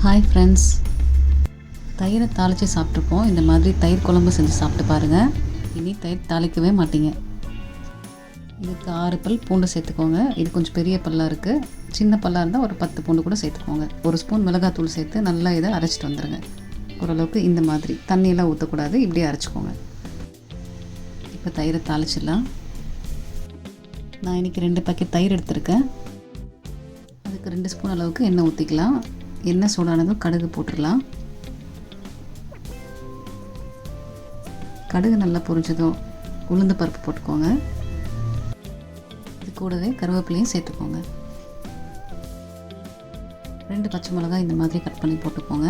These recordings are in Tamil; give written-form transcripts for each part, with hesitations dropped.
ஹாய் ஃப்ரெண்ட்ஸ், தயிரை தாளித்து சாப்பிட்ருப்போம். இந்த மாதிரி தயிர் குழம்பு செஞ்சு சாப்பிட்டு பாருங்கள். இனி தயிர் தாளிக்கவே மாட்டீங்க. இதுக்கு 6 பல் பூண்டு சேர்த்துக்கோங்க. இது கொஞ்சம் பெரிய பல்லாக இருக்குது. சின்ன பல்லாக இருந்தால் ஒரு 10 பூண்டு கூட சேர்த்துக்கோங்க. 1 ஸ்பூன் மிளகாத்தூள் சேர்த்து நல்லா இதை அரைச்சிட்டு வந்துடுங்க. ஓரளவுக்கு இந்த மாதிரி தண்ணியெல்லாம் ஊற்றக்கூடாது, இப்படியே அரைச்சிக்கோங்க. இப்போ தயிரை தாளிச்சிடலாம். நான் இன்றைக்கி 2 பாக்கெட் தயிர் எடுத்திருக்கேன். அதுக்கு 2 ஸ்பூன் அளவுக்கு எண்ணெய் ஊற்றிக்கலாம். எண்ணெய் சூடானதும் கடுகு போட்டுடலாம். கடுகு நல்லா பொரிஞ்சதும் உளுந்து பருப்பு போட்டுக்கோங்க. இது கூடவே கருவேப்பிலையும் சேர்த்துக்கோங்க. 2 பச்சை மிளகாய் இந்த மாதிரி கட் பண்ணி போட்டுக்கோங்க.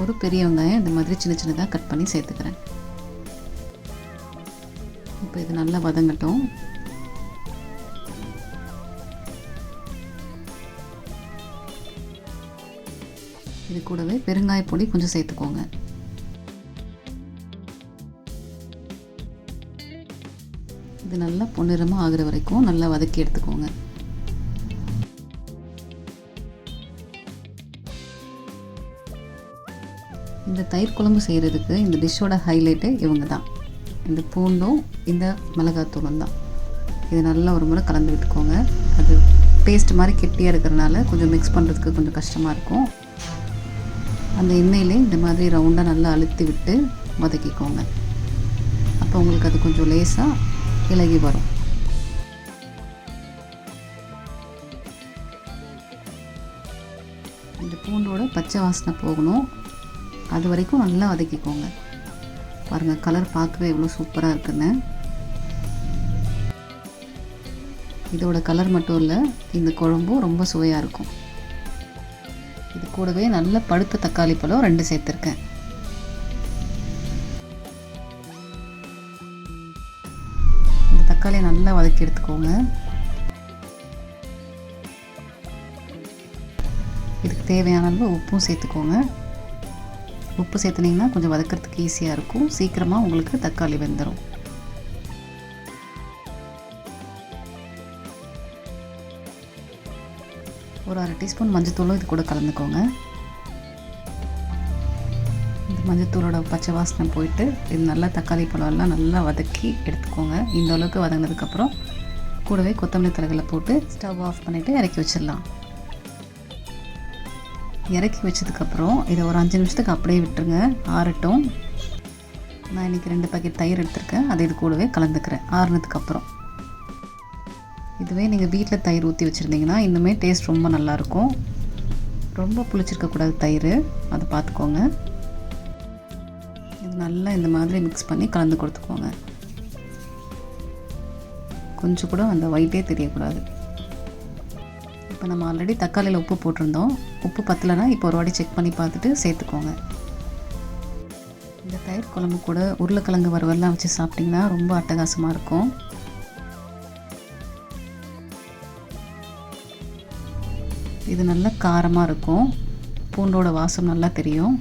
ஒரு பெரிய வெங்காயம் இந்த மாதிரி சின்ன சின்னதாக கட் பண்ணி சேர்த்துக்கிறேன். இப்போ இது நல்லா வதங்கட்டும். இது கூடவே பெருங்காய பொடி கொஞ்சம் சேர்த்துக்கோங்க. இது நல்லா பொன்னிறமாக ஆகிற வரைக்கும் நல்லா வதக்கி எடுத்துக்கோங்க. இந்த தயிர் குழம்பு செய்கிறதுக்கு இந்த டிஷ்ஷோட ஹைலைட்டு இவங்க தான். இந்த பூண்டும் இந்த மிளகாத்தூளும் தான். இது நல்லா ஒரு முறை கலந்து விட்டுக்கோங்க. அது பேஸ்ட் மாதிரி கெட்டியாக இருக்கிறனால கொஞ்சம் மிக்ஸ் பண்ணுறதுக்கு கொஞ்சம் கஷ்டமாக இருக்கும். அந்த எண்ணெயிலே இந்த மாதிரி ரவுண்டாக நல்லா அழுத்தி விட்டு வதக்கிக்கோங்க. அப்போ உங்களுக்கு அது கொஞ்சம் லேசாக இலகி வரும். இந்த பூண்டோட பச்சை வாசனை போகணும், அது வரைக்கும் நல்லா வதக்கிக்கோங்க. பாருங்கள், கலர் பார்க்கவே எவ்வளோ சூப்பராக இருக்குன்னு. இதோட கலர் மட்டும் இல்லை, இந்த குழம்பும் ரொம்ப சுவையாக இருக்கும். இது கூடவே நல்ல பழுத்த தக்காளி பழம் 2 சேர்த்துருக்கேன். இந்த தக்காளியை நல்லா வதக்கி எடுத்துக்கோங்க. இதுக்கு தேவையான அளவு உப்பும் சேர்த்துக்கோங்க. உப்பு சேர்த்துனீங்கன்னா கொஞ்சம் வதக்கிறதுக்கு ஈஸியாக இருக்கும். சீக்கிரமாக உங்களுக்கு தக்காளி வெந்துடும். ஒரு 1/2 டீஸ்பூன் மஞ்சத்தூளும் இது கூட கலந்துக்கோங்க. இந்த மஞ்சத்தூளோட பச்சை வாசனை போயிட்டு இது நல்லா தக்காளி பழம்லாம் நல்லா வதக்கி எடுத்துக்கோங்க. இந்த அளவுக்கு வதங்கினதுக்கப்புறம் கூடவே கொத்தமல்லி தழைகளை போட்டு ஸ்டவ் ஆஃப் பண்ணிவிட்டு இறக்கி வச்சிடலாம். இறக்கி வச்சதுக்கப்புறம் இதை ஒரு 5 நிமிஷத்துக்கு அப்படியே விட்டுருங்க, ஆறட்டும். நான் இன்றைக்கி 2 பாக்கெட் தயிர் எடுத்திருக்கேன். அதை இது கூடவே கலந்துக்கிறேன் ஆறுனதுக்கப்புறம். இதுவே நீங்கள் வீட்டில் தயிர் ஊற்றி வச்சுருந்தீங்கன்னா இன்னுமே டேஸ்ட் ரொம்ப நல்லாயிருக்கும். ரொம்ப புளிச்சிருக்கக்கூடாது தயிர், அதை பார்த்துக்கோங்க. இது நல்லா இந்த மாதிரி மிக்ஸ் பண்ணி கலந்து கொடுத்துக்கோங்க. கொஞ்சம் கூட அந்த ஒயிட்டே தெரியக்கூடாது. இப்போ நம்ம ஆல்ரெடி தக்காளியில் உப்பு போட்டிருந்தோம். உப்பு பத்தலைன்னா இப்போ ஒரு வாட்டி செக் பண்ணி பார்த்துட்டு சேர்த்துக்கோங்க. இந்த தயிர் குழம்பு கூட உருளைக்கிழங்கு வறுவல்லாம் வச்சு சாப்பிட்டிங்கன்னா ரொம்ப அட்டகாசமாக இருக்கும். இது நல்லா காரமாக இருக்கும். பூண்டோட வாசம் நல்லா தெரியும்.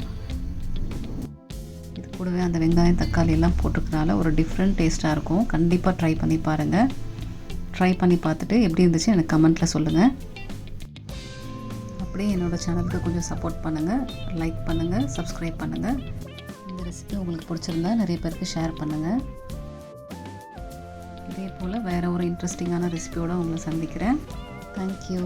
இது கூடவே அந்த வெங்காயம் தக்காளி எல்லாம் போட்டிருக்கனால ஒரு டிஃப்ரெண்ட் டேஸ்ட்டாக இருக்கும். கண்டிப்பாக ட்ரை பண்ணி பாருங்கள். ட்ரை பண்ணி பார்த்துட்டு எப்படி இருந்துச்சு எனக்கு கமெண்ட்டில் சொல்லுங்கள். அப்படியே என்னோடய சேனலுக்கு கொஞ்சம் சப்போர்ட் பண்ணுங்கள், லைக் பண்ணுங்கள், சப்ஸ்கிரைப் பண்ணுங்கள். இந்த ரெசிபி உங்களுக்கு பிடிச்சிருந்தா நிறைய பேருக்கு ஷேர் பண்ணுங்கள். இதே போல் வேறு ஒரு இன்ட்ரெஸ்டிங்கான ரெசிபியோடு உங்களை சந்திக்கிறேன். தேங்க்யூ.